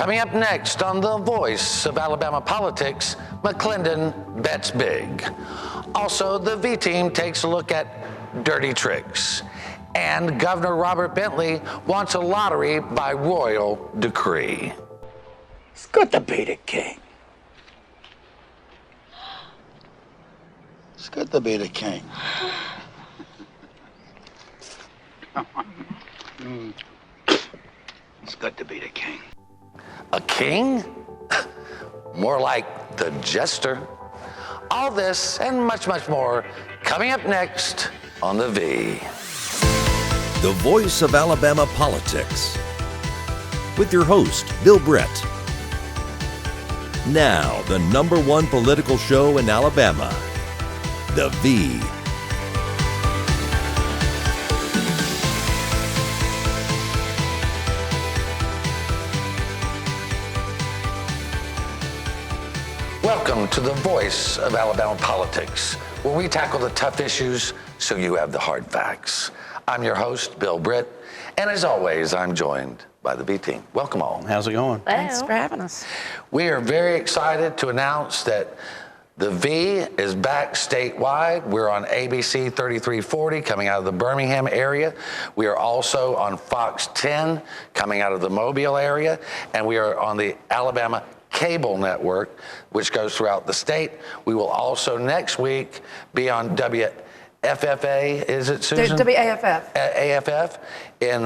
Coming up next on The Voice of Alabama Politics, McClendon bets big. Also, the V team takes a look at dirty tricks. And Governor Robert Bentley wants a lottery by royal decree. It's good to be the king. It's good to be the king. It's good to be the king. A king? More like the jester. All this and much, much more coming up next on The V. The Voice of Alabama Politics. With your host, Bill Brett. Now, the #1 political show in Alabama, The V. Welcome to The Voice of Alabama Politics, where we tackle the tough issues so you have the hard facts. I'm your host, Bill Britt, and as always, I'm joined by the V team. Welcome all. How's it going? Thanks for having us. We are very excited to announce that the V is back statewide. We're on ABC 3340 coming out of the Birmingham area. We are also on Fox 10 coming out of the Mobile area, and we are on the Alabama Cable Network, which goes throughout the state. We will also next week be on WFFA, is it, Susan? WAFF. AFF in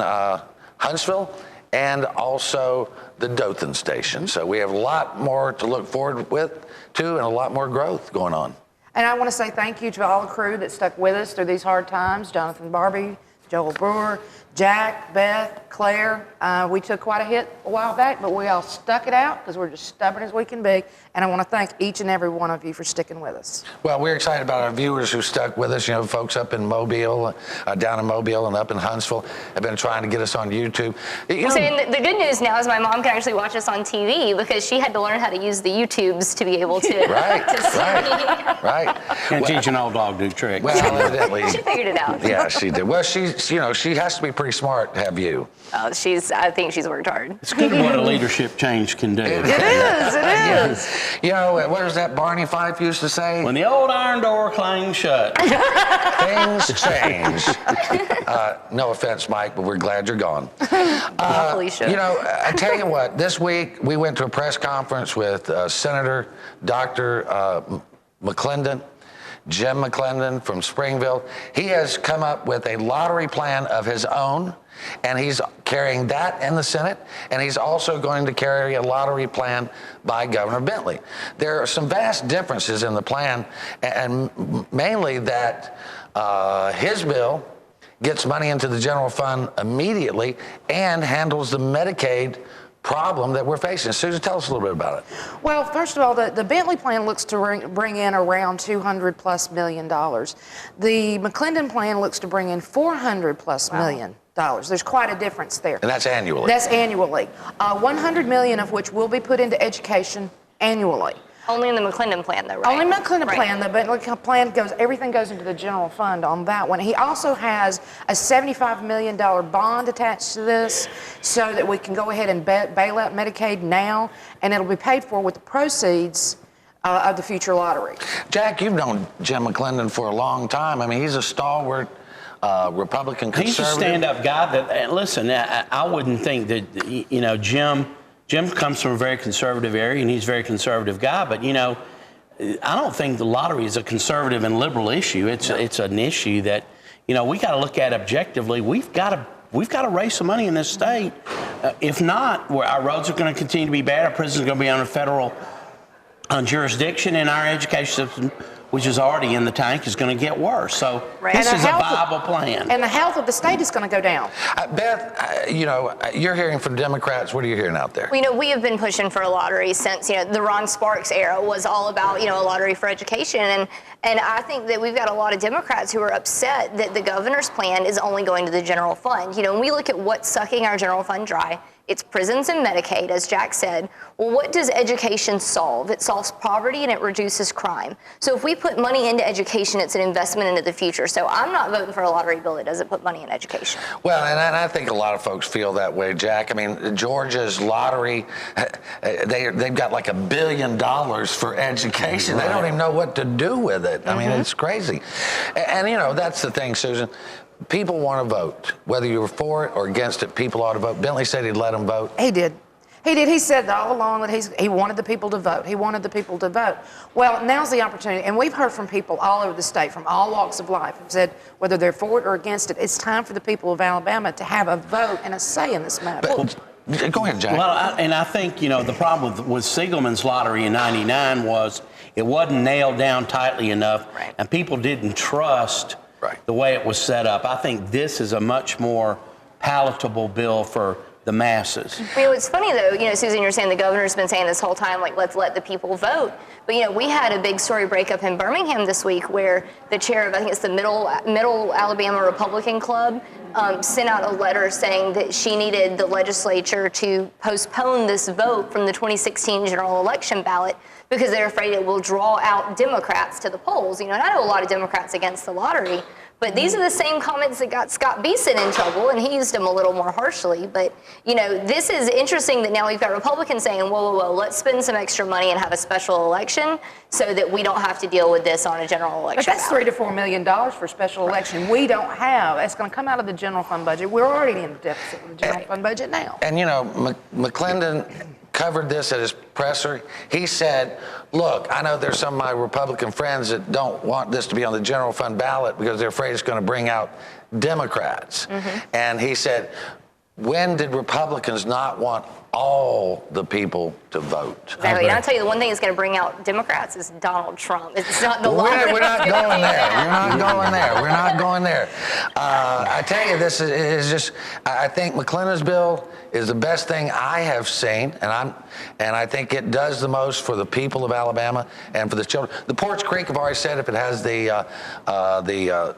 Huntsville, and also the Dothan station. So we have a lot more to look forward to and a lot more growth going on. And I want to say thank you to all the crew that stuck with us through these hard times. Jonathan Barbie, Joel Brewer, Jack, Beth, Claire. We took quite a hit a while back, but we all stuck it out because we're just stubborn as we can be. And I want to thank each and every one of you for sticking with us. Well, we're excited about our viewers who stuck with us. You know, folks up in Mobile, down in Mobile and up in Huntsville have been trying to get us on YouTube. So the good news now is my mom can actually watch us on TV because she had to learn how to use the YouTubes to be able to, Right. Can't teach an old dog new tricks. Well, evidently. She figured it out. Yeah, she did. Well, she has to be pretty smart to have you. I think she's worked hard. It's good what a leadership change can do. It is. You know, what does that Barney Fife used to say? When the old iron door clangs shut. Things change. No offense, Mike, but we're glad you're gone. Hopefully should. You know, I tell you what, this week we went to a press conference with Senator Dr. McClendon, Jim McClendon from Springville. He has come up with a lottery plan of his own, and he's carrying that in the Senate, and he's also going to carry a lottery plan by Governor Bentley. There are some vast differences in the plan, and mainly that his bill gets money into the general fund immediately and handles the Medicaid problem that we're facing. Susan, tell us a little bit about it. Well, first of all, the Bentley plan looks to bring in around $200+ million. The McClendon plan looks to bring in $400+ million. There's quite a difference there. And that's annually? That's annually. $100 million of which will be put into education annually. Only in the McClendon plan, though, right? Only McClendon plan, the Bentley plan everything goes into the general fund on that one. He also has a $75 million bond attached to this so that we can go ahead and bail out Medicaid now, and it'll be paid for with the proceeds of the future lottery. Jack, you've known Jim McClendon for a long time. I mean, he's a stalwart Republican conservative. He's a stand-up guy that, and listen, I wouldn't think that, you know, Jim comes from a very conservative area, and he's a very conservative guy. But, you know, I don't think the lottery is a conservative and liberal issue. It's an issue that, you know, we got to look at objectively. We've got to raise some money in this state. If not, our roads are going to continue to be bad. Our prisons are going to be under federal jurisdiction, and our education system, which is already in the tank, is going to get worse. So this is a viable plan. And the health of the state is going to go down. Beth, you know, you're hearing from Democrats. What are you hearing out there? Well, you know, we have been pushing for a lottery since, you know, the Ron Sparks era was all about, you know, a lottery for education. And I think that we've got a lot of Democrats who are upset that the governor's plan is only going to the general fund. You know, when we look at what's sucking our general fund dry, It's prisons and Medicaid, as Jack said. Well, what does education solve? It solves poverty and it reduces crime. So if we put money into education, it's an investment into the future. So I'm not voting for a lottery bill that doesn't put money in education. Well, and I think a lot of folks feel that way, Jack. I mean, Georgia's lottery, they've got like $1 billion for education. They don't even know what to do with it. I mean, it's crazy. And, you know, that's the thing, Susan. People want to vote. Whether you were for it or against it, people ought to vote. Bentley said he'd let them vote. He did. He did. He said all along that he wanted the people to vote. He wanted the people to vote. Well, now's the opportunity. And we've heard from people all over the state, from all walks of life, who said whether they're for it or against it, it's time for the people of Alabama to have a vote and a say in this matter. But, go ahead, Jack. Well, I think, you know, the problem with Siegelman's lottery in '99 was it wasn't nailed down tightly enough, and people didn't trust the way it was set up. I think this is a much more palatable bill for the masses. I mean, it's funny though, you know, Susan, you're saying the governor's been saying this whole time, like, let's let the people vote. But, you know, we had a big story breakup in Birmingham this week where the chair of, I think it's the Middle Alabama Republican Club, sent out a letter saying that she needed the legislature to postpone this vote from the 2016 general election ballot because they're afraid it will draw out Democrats to the polls. You know, and I know a lot of Democrats against the lottery, but these are the same comments that got Scott Beeson in trouble, and he used them a little more harshly. But, you know, this is interesting that now we've got Republicans saying, whoa, let's spend some extra money and have a special election so that we don't have to deal with this on a general election. But that's $3 to $4 million for a special election. We don't have. It's going to come out of the general fund budget. We're already in the deficit with the general fund budget now. And, you know, McClendon covered this at his presser. He said, look, I know there's some of my Republican friends that don't want this to be on the general fund ballot because they're afraid it's going to bring out Democrats. And he said, when did Republicans not want all the people to vote? Exactly. And I'll tell you, the one thing that's going to bring out Democrats is Donald Trump. It's not the lottery. We're not going there. We're not going there. We're not going there. I tell you, this is just, I think McClendon's bill is the best thing I have seen, and I think it does the most for the people of Alabama and for the children. The Porch Creek have already said if it has the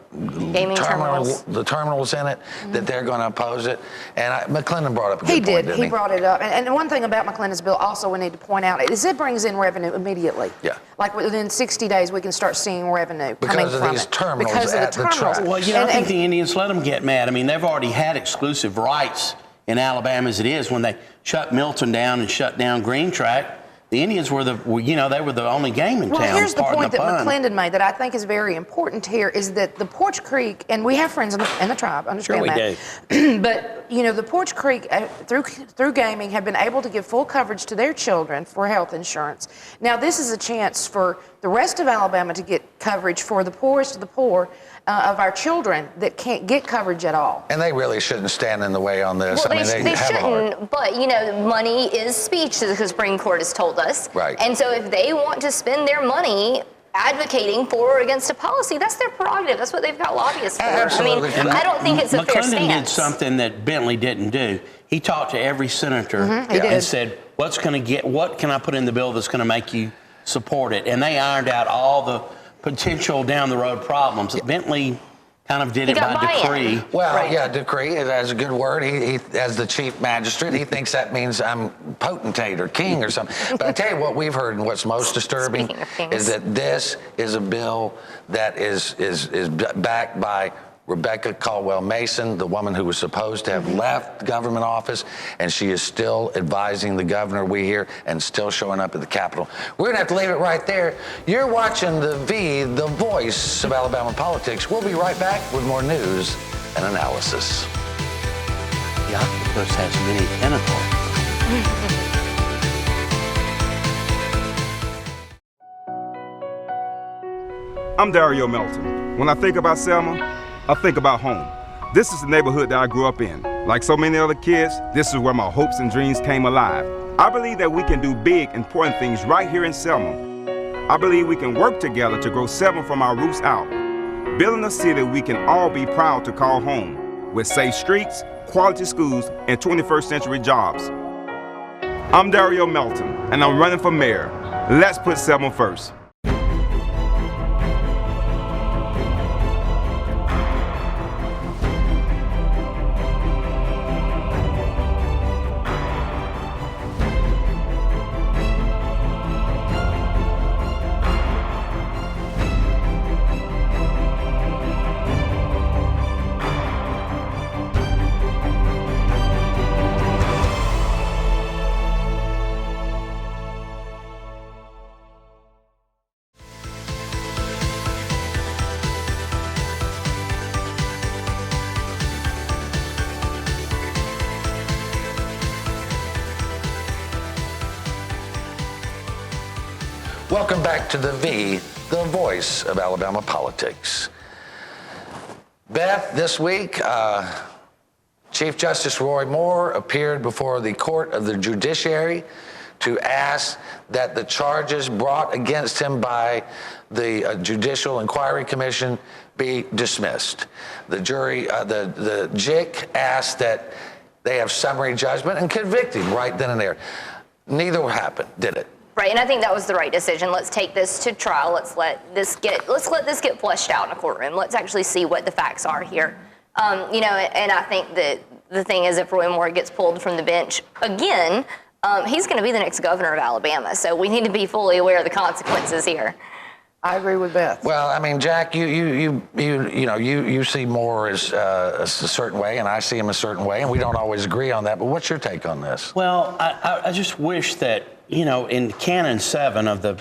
gaming terminals. The terminals in it, that they're going to oppose it. And McClendon brought up a good point, didn't he? He brought it up. And one thing about McClendon's bill also we need to point out is it brings in revenue immediately. Yeah. Like within 60 days, we can start seeing revenue because of these terminals at the track. Well, you know, I think the Indians let them get mad. I mean, they've already had exclusive rights in Alabama as it is. When they shut Milton down and shut down Green Track, the Indians were they were the only game in town. Well, here's the point that McClendon made that I think is very important here is that the Porch Creek, and we have friends in the tribe, understand that. Do. But, you know, the Porch Creek, through gaming, have been able to give full coverage to their children for health insurance. Now, this is a chance for the rest of Alabama to get coverage for the poorest of the poor of our children that can't get coverage at all. And they really shouldn't stand in the way on this. Well, I mean, they shouldn't, but, you know, money is speech, as the Supreme Court has told us. Right. And so if they want to spend their money advocating for or against a policy, that's their prerogative. That's what they've got lobbyists for. Absolutely. I mean, I don't think it's a fair McClendon stance. did something that Bentley didn't do. He talked to every senator and said, what can I put in the bill that's going to make you support it? And they ironed out all the potential down the road problems. Bentley kind of did it by decree. Well, yeah, decree is a good word. He, as the chief magistrate, he thinks that means I'm potentate or king or something. But I tell you what we've heard and what's most disturbing is that this is a bill that is backed by Rebecca Caldwell Mason, the woman who was supposed to have left government office, and she is still advising the governor, we hear, and still showing up at the Capitol. We're going to have to leave it right there. You're watching the voice of Alabama politics. We'll be right back with more news and analysis. The octopus has many tentacles. I'm Dario Melton. When I think about Selma, I think about home. This is the neighborhood that I grew up in. Like so many other kids, this is where my hopes and dreams came alive. I believe that we can do big, important things right here in Selma. I believe we can work together to grow Selma from our roots out, building a city we can all be proud to call home, with safe streets, quality schools, and 21st century jobs. I'm Dario Melton, and I'm running for mayor. Let's put Selma first. Welcome back to the voice of Alabama politics. Beth, this week, Chief Justice Roy Moore appeared before the Court of the Judiciary to ask that the charges brought against him by the Judicial Inquiry Commission be dismissed. The jury, the JIC asked that they have summary judgment and convict him right then and there. Neither happened, did it? Right, and I think that was the right decision. Let's take this to trial. Let's let this get fleshed out in a courtroom. Let's actually see what the facts are here. And I think that the thing is, if Roy Moore gets pulled from the bench again, he's going to be the next governor of Alabama. So we need to be fully aware of the consequences here. I agree with Beth. Well, I mean, Jack, you see Moore as a certain way, and I see him a certain way, and we don't always agree on that. But what's your take on this? Well, I just wish that, in Canon 7 of the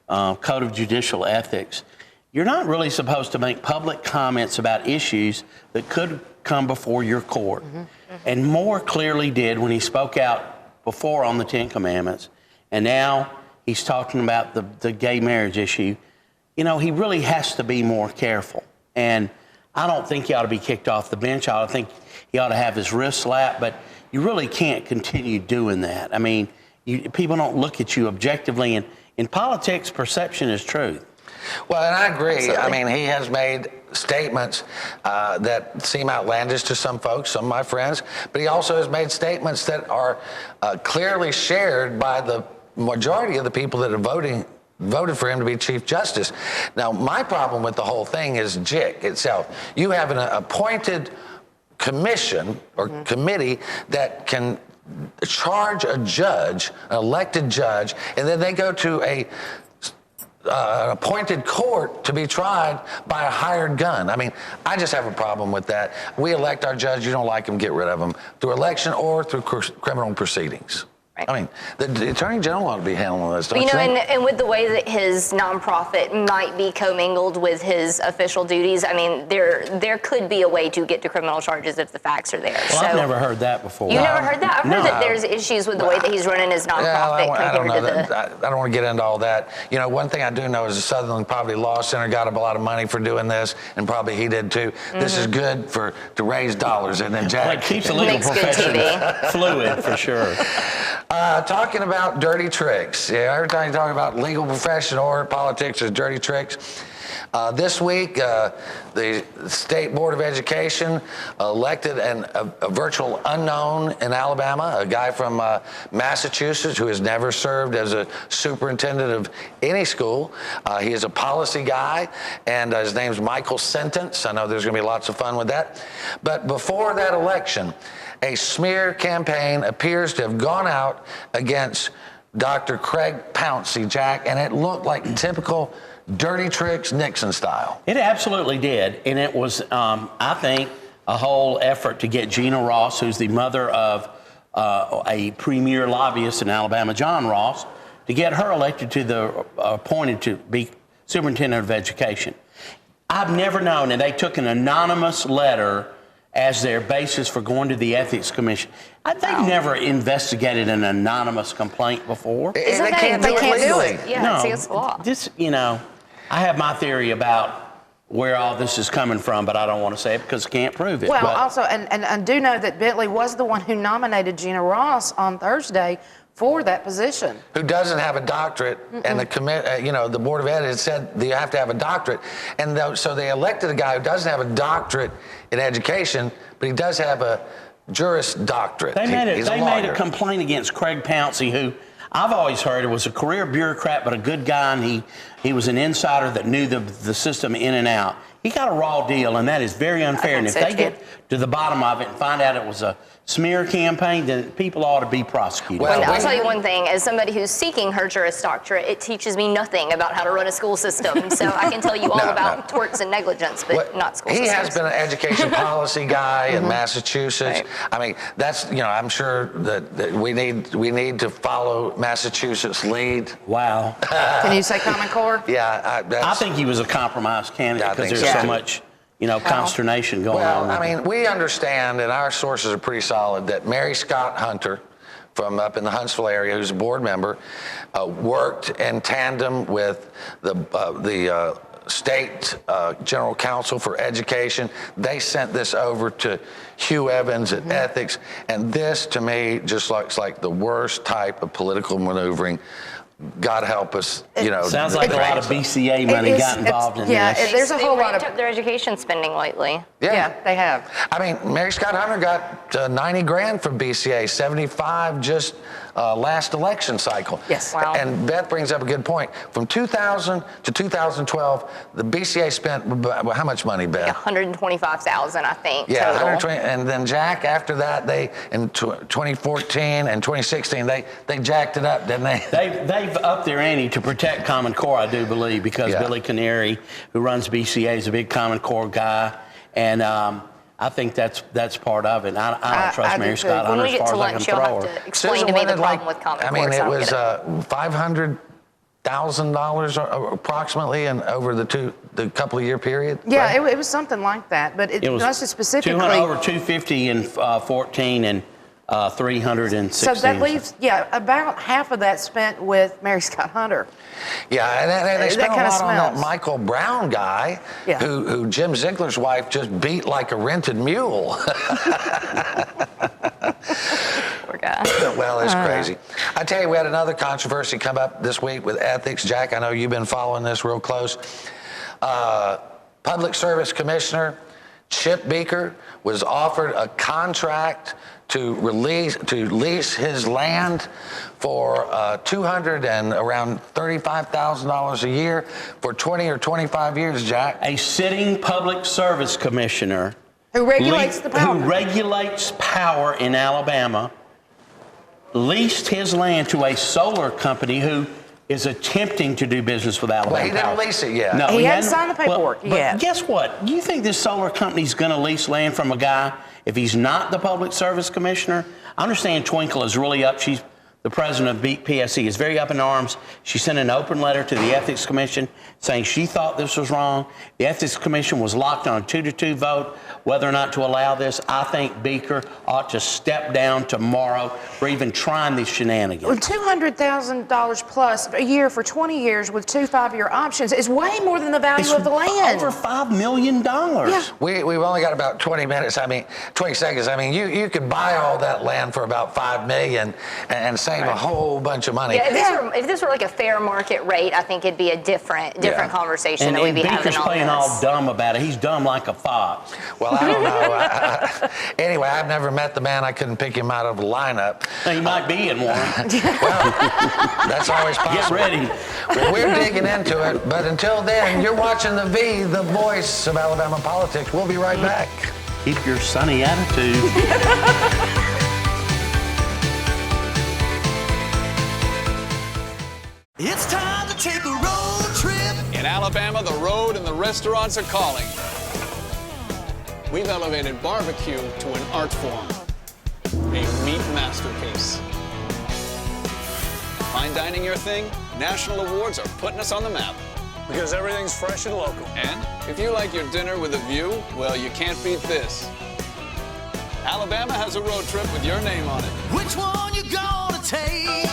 Code of Judicial Ethics, you're not really supposed to make public comments about issues that could come before your court. Mm-hmm. And Moore clearly did when he spoke out before on the Ten Commandments, and now he's talking about the gay marriage issue. He really has to be more careful. And I don't think he ought to be kicked off the bench. I think he ought to have his wrist slapped, but you really can't continue doing that. I mean, people don't look at you objectively, and in politics, perception is truth. Well, and I agree. Absolutely. I mean, he has made statements that seem outlandish to some folks, some of my friends, but he also has made statements that are clearly shared by the majority of the people that are voted for him to be Chief Justice. Now, my problem with the whole thing is JIC itself. You have an appointed commission or committee that can charge a judge, an elected judge, and then they go to an appointed court to be tried by a hired gun. I mean, I just have a problem with that. We elect our judge, you don't like him, get rid of him, through election or through criminal proceedings. Right. I mean, the Attorney General ought to be handling this, don't you think? And with the way that his nonprofit might be commingled with his official duties, I mean, there could be a way to get to criminal charges if the facts are there. Well, I've never heard that before. You never heard that? I've heard that there's issues with the way that he's running his nonprofit I don't compared know to the... I don't want to get into all that. One thing I do know is the Sutherland Poverty Law Center got up a lot of money for doing this, and probably he did too. Mm-hmm. This is good to raise dollars, and then Jack... Well, it keeps the legal profession fluid, for sure. Talking about dirty tricks. Yeah, every time you talk about legal profession or politics, there's dirty tricks. This week, the State Board of Education elected a virtual unknown in Alabama, a guy from Massachusetts who has never served as a superintendent of any school. He is a policy guy, and his name's Michael Sentence. I know there's going to be lots of fun with that. But before that election, a smear campaign appears to have gone out against Dr. Craig Pouncey, Jack, and it looked like typical dirty tricks Nixon style. It absolutely did, and it was, I think, a whole effort to get Gina Ross, who's the mother of a premier lobbyist in Alabama, John Ross, to get her elected appointed to be superintendent of education. I've never known, and they took an anonymous letter as their basis for going to the Ethics Commission. They've never investigated an anonymous complaint before. They can't do it legally. Yeah, it's against the law. I have my theory about where all this is coming from, but I don't want to say it because I can't prove it. Well, also, and I do know that Bentley was the one who nominated Gina Ross on Thursday for that position. Who doesn't have a doctorate, and the Board of Ed has said you have to have a doctorate, and so they elected a guy who doesn't have a doctorate in education, but he does have a Juris Doctorate. They made a complaint against Craig Pouncey, who I've always heard was a career bureaucrat, but a good guy, and he was an insider that knew the system in and out. He got a raw deal, and that is very unfair. And if they get to the bottom of it and find out it was a smear campaign, then people ought to be prosecuted. Well, I'll tell you one thing. As somebody who's seeking her Juris Doctorate, it teaches me nothing about how to run a school system. So I can tell you all about torts and negligence, but not school systems. He has been an education policy guy in Massachusetts. Right. I mean, that's, I'm sure that we need to follow Massachusetts' lead. Wow. Can you say Common Core? Yeah. I think he was a compromised candidate because there's so much consternation going on. Well, I mean, we understand, and our sources are pretty solid, that Mary Scott Hunter from up in the Huntsville area, who's a board member, worked in tandem with the state general counsel for education. They sent this over to Hugh Evans at ethics, and this to me just looks like the worst type of political maneuvering. God help us, Sounds like a lot of BCA money got involved in this. Yeah, there's a whole lot of... They ramped up their education spending lately. Yeah, they have. I mean, Mary Scott Hunter got 90 grand from BCA, 75 just last election cycle. Yes. Wow. And Beth brings up a good point. From 2000 to 2012, the BCA spent how much money, Beth? $125,000, I think. Yeah, total. 120. And then Jack, after that, they in 2014 and 2016, they jacked it up, didn't they? They've upped their ante to protect Common Core, I do believe, because Yeah. Billy Canary, who runs BCA, is a big Common Core guy, and I think that's part of it. I don't trust I do Mary too. Scott When Hunter we as get far to as I can lunch, you'll throw have her. to explain Susan to me the wanted, problem with Common I Core. mean, so it I was get it. $500,000 approximately, and over the couple of year period. Yeah, right? it was something like that, but It was not specifically. over 250 in 14 and 316. So that leaves, about half of that spent with Mary Scott Hunter. Yeah, and they That spent a kinda lot on that smells. Michael Brown guy, Yeah. who Jim Ziegler's wife just beat like a rented mule. Poor guy. Well, it's crazy. I tell you, we had another controversy come up this week with ethics. Jack, I know you've been following this real close. Public Service Commissioner Chip Beaker was offered a contract to lease his land for $200 and around $35,000 a year for 20 or 25 years, Jack. A sitting public service commissioner Who regulates the power. who regulates power in Alabama leased his land to a solar company who is attempting to do business with Alabama Well, he didn't Power. lease it yet. No, He hadn't signed the paperwork but yet. guess what? You think this solar company's going to lease land from a guy if he's not the public service commissioner? I understand Twinkle is really up. She's the president of PSC, is very up in arms. She sent an open letter to the Ethics Commission saying she thought this was wrong. The Ethics Commission was locked on a 2-2 vote whether or not to allow this. I think Beaker ought to step down tomorrow for even trying these shenanigans. Well, $200,000 plus a year for 20 years with 2 5-year options is way more than the value It's of the land. over $5 million. Yeah. We've only got about 20 minutes. 20 seconds. You could buy all that land for about $5 million and save a whole bunch of money. Yeah, if this were like a fair market rate, I think it'd be a different conversation And that we'd be Beaker's having on playing this. all dumb about it. He's dumb like a fox. Well, I don't know. Anyway, I've never met the man. I couldn't pick him out of the lineup. He might be in one. Well, that's always possible. Get ready. Well, we're digging into it. But until then, you're watching The V, the voice of Alabama politics. We'll be right back. Keep your sunny attitude. It's time to take a road trip. In Alabama, the road and the restaurants are calling. We've elevated barbecue to an art form, a meat masterpiece. Fine dining your thing? National awards are putting us on the map. Because everything's fresh and local. And if you like your dinner with a view, well, you can't beat this. Alabama has a road trip with your name on it. Which one you gonna take?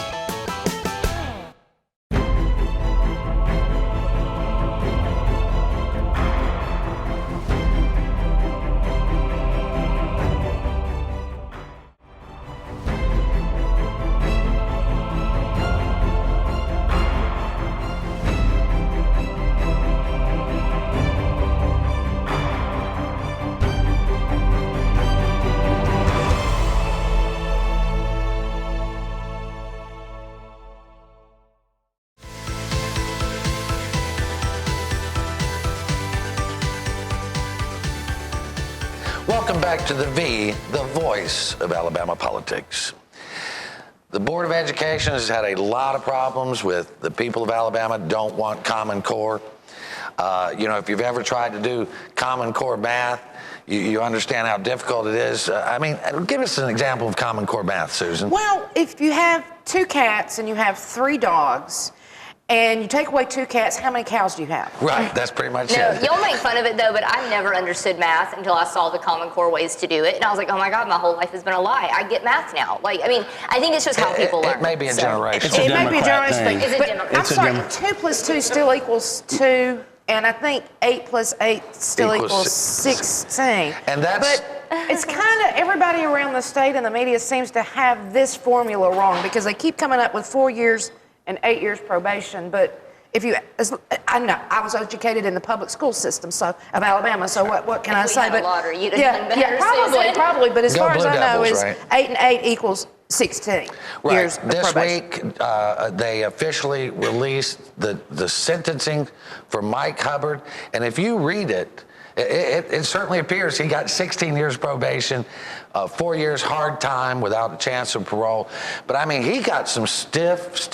Welcome back to The V, the voice of Alabama politics. The Board of Education has had a lot of problems with the people of Alabama don't want Common Core. If you've ever tried to do Common Core math, you understand how difficult it is. Give us an example of Common Core math, Susan. Well, if you have 2 cats and you have 3 dogs, and you take away 2 cats, how many cows do you have? Right, that's pretty much No, it. you'll make fun of it though, but I never understood math until I saw the Common Core ways to do it, and I was like, oh my God, my whole life has been a lie. I get math now. Like, I mean, I think it's just how people learn. It may be a generation. It's a It may be a Democrat generation thing. thing. It's a But Democrat. I'm It's a sorry, Demo- 2 plus 2 still equals 2, and I think 8 plus 8 still Equals equals 16. And that's- But it's kind of, everybody around the state and the media seems to have this formula wrong, because they keep coming up with 4 years and 8 years probation. But if you, I know, I was educated in the public school system of Alabama, so what can I If we say? had a lottery, you'd have yeah, done better, Susan. probably. But as Go far as Blue I know, Devils, is right? 8 and 8 equals 16 Right. years of This probation. week, they officially released the sentencing for Mike Hubbard. And if you read it, it certainly appears he got 16 years probation, 4 years hard time without a chance of parole. But I mean, he got some stiff,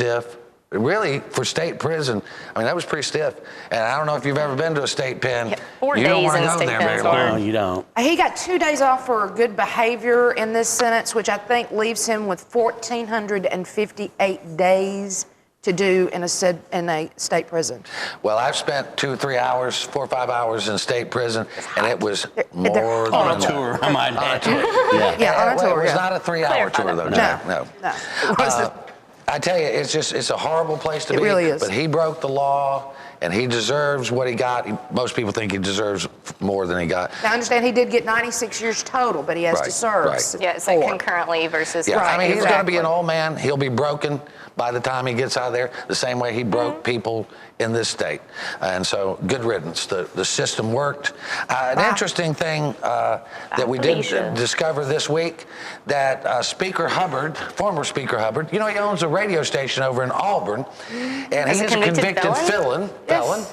really, for state prison. I mean, that was pretty stiff. And I don't know if you've ever been to a state pen. Yeah, 4 You don't days wanna in go state there pen very is long. hard. No, you don't. He got 2 days off for good behavior in this sentence, which I think leaves him with 1,458 days to do in a state prison. Well, I've spent 2 or 3 hours, 4 or 5 hours in state prison, and it was They're more than On a tour, I might add. Yeah. Yeah, on a Well, tour, it was yeah. not a 3-hour tour, though. No. It wasn't. I tell you, it's a horrible place to It be. really is. But he broke the law, and he deserves what he got. Most people think he deserves more than he got. Now, I understand he did get 96 years total, but he has to Right, serve right. Yeah, it's like 4. concurrently versus. Yeah, Right, I mean, he's going to be an exactly. old man. He'll be broken by the time he gets out of there, the same way he broke people in this state. And so, good riddance. The system worked. An interesting thing that we did Felicia. discover this week, that Speaker Hubbard, former Speaker Hubbard, you know, he owns a radio station over in Auburn, and As a he's a convicted convicted felon.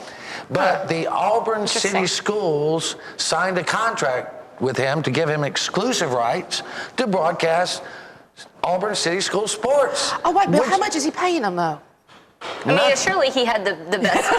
But the Auburn Interesting. City Schools signed a contract with him to give him exclusive rights to broadcast Auburn City School sports. Oh, wait, but Which- how much is he paying them, though? I mean, surely he had the best.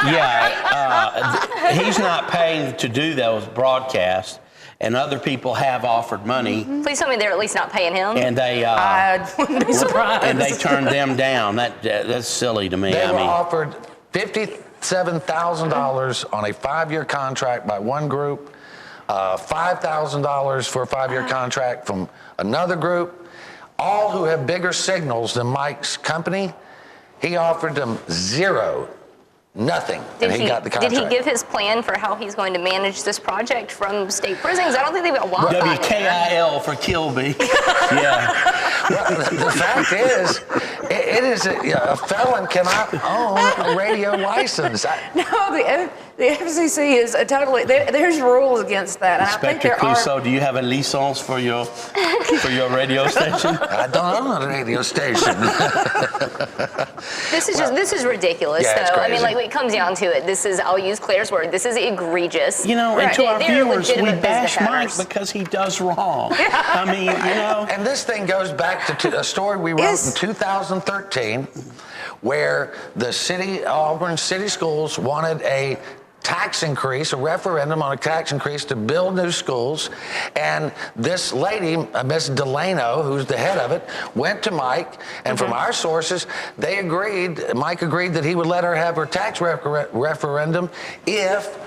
Yeah, he's not paying to do those broadcasts, and other people have offered money, Please tell me they're at least not paying him. and they I wouldn't be surprised. and they turned them down. That's silly to me. They I were mean, offered $57,000 on a 5-year contract by one group, $5,000 for a 5-year contract from another group, all who have bigger signals than Mike's company. He offered them zero, nothing, and he got the contract. Did he give his plan for how he's going to manage this project from state prisons? I don't think they've got Wi-Fi in there. WKIL for Kilby. Yeah. Well, the fact is, it is a felon cannot own a radio license. No, the FCC is totally, there's rules against that. And I think Inspector there Clouseau, are. do you have a license for your radio station? I don't own a radio station. This is ridiculous, Yeah, it's though. I mean, crazy. like when it comes down to it, I'll use Claire's word. This is egregious. You know, and Right. to our They're viewers, we legitimate bash business Mike owners. because he does wrong. I mean, you know. And this thing goes back to a story we wrote Yes. in 2013, where the Auburn City Schools wanted a tax increase, a referendum on a tax increase to build new schools. And this lady, Miss Delano, who's the head of it, went to Mike, and from our sources, Mike agreed that he would let her have her tax referendum if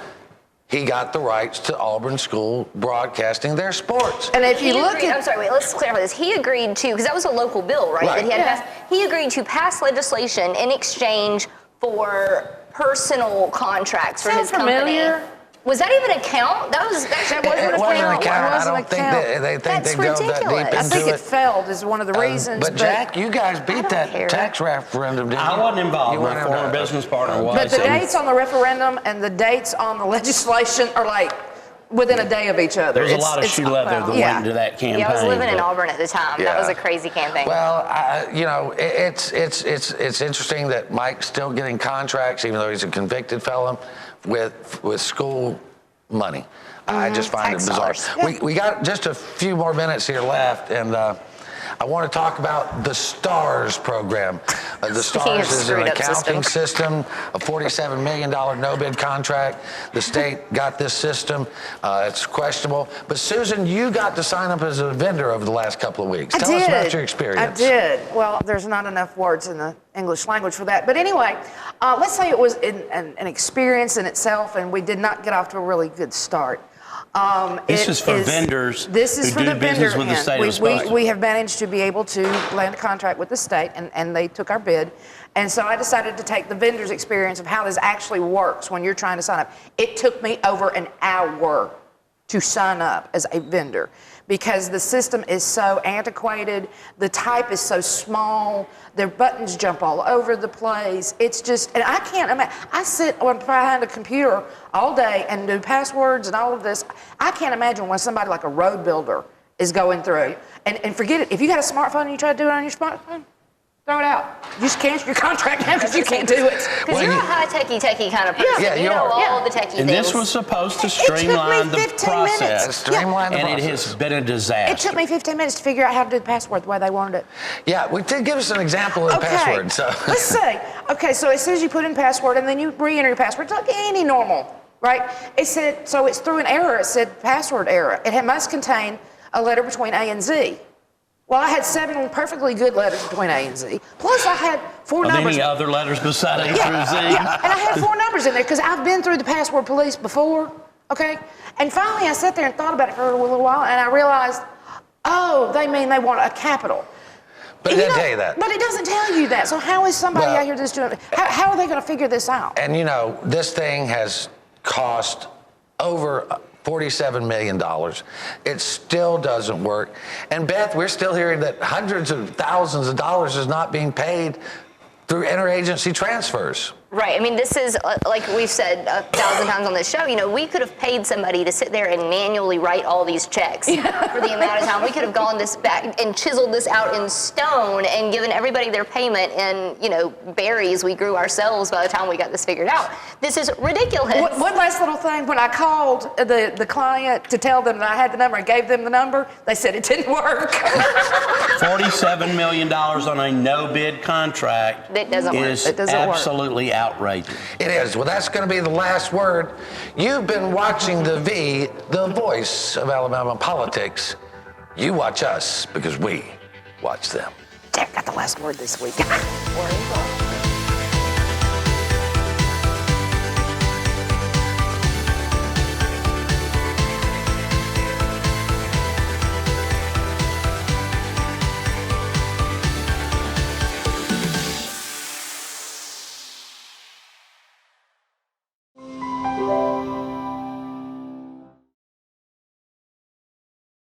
he got the rights to Auburn School broadcasting their sports. And if He you look agreed, at. I'm sorry, wait, let's clarify this. He agreed to, because that was a local bill, right? Right. That he had Yeah. passed. He agreed to pass legislation in exchange for personal contracts for Sound his company. familiar? Was that even a count? That wasn't It a wasn't a count. count. I wasn't a don't think count. they think That's they go that ridiculous. deep I I into think it. it failed is one of the reasons. But Jack, you guys beat don't that care. tax referendum, didn't you? I wasn't involved. You My weren't former involved. business partner was. But the and- dates on the referendum and the dates on the legislation are like within a day of each other. There was a lot of shoe leather that yeah. went into that campaign. Yeah, I was living in but- Auburn at the time. Yeah. That was a crazy campaign. Well, you know, it's interesting that Mike's still getting contracts, even though he's a convicted felon, with school money. I just find it Tax bizarre. dollars. We got just a few more minutes here left, and I want to talk about the STARS program. The STARS is an accounting system, a $47 million no-bid contract. The state got this system. It's questionable. But Susan, you got to sign up as a vendor over the last couple of weeks. Tell us about your experience. I did. Well, there's not enough words in the English language for that. But anyway, let's say it was an experience in itself, and we did not get off to a really good start. This is for vendors who do business with the state of Wisconsin. We have managed to be able to land a contract with the state, and they took our bid. And so I decided to take the vendor's experience of how this actually works when you're trying to sign up. It took me over an hour to sign up as a vendor because the system is so antiquated, the type is so small, their buttons jump all over the place. It's just, and I can't imagine, I sit behind a computer all day and do passwords and all of this. I can't imagine when somebody like a road builder is going through. And forget it, if you got a smartphone and you try to do it on your smartphone, throw it out. You just cancel your contract now because you can't do it. Because you're a high techie kind of person. Yeah, you know all the techie things. And this was supposed to streamline the process. Streamline the process. And it has been a disaster. It took me 15 minutes to figure out how to do the password the way they wanted it. Yeah, we did give us an example of the password. So. Let's say, okay, so it says you put in password and then you re-enter your password. It's like any normal, right? It said, so it's through an error. It said password error. It must contain a letter between A and Z. Well, I had 7 perfectly good letters between A and Z. Plus, I had 4 numbers. Are there any other letters beside A through Z? Yeah, and I had 4 numbers in there because I've been through the password police before, okay? And finally, I sat there and thought about it for a little while, and I realized, oh, they mean they want a capital. But it didn't tell you that. But it doesn't tell you that. So how is somebody out here just doing it? How are they going to figure this out? And, you know, this thing has cost over $47 million. It still doesn't work. And Beth, we're still hearing that hundreds of thousands of dollars is not being paid through interagency transfers. Right. I mean, this is, like we've said 1,000 times on this show, you know, we could have paid somebody to sit there and manually write all these checks for the amount of time. We could have gone this back and chiseled this out in stone and given everybody their payment in, you know, berries we grew ourselves by the time we got this figured out. This is ridiculous. One last little thing. When I called the client to tell them that I had the number and gave them the number, they said it didn't work. $47 million on a no-bid contract That doesn't work. is It doesn't work. absolutely outrageous. It is. Well, that's going to be the last word. You've been watching the V, the voice of Alabama politics. You watch us because we watch them. Jack got the last word this week.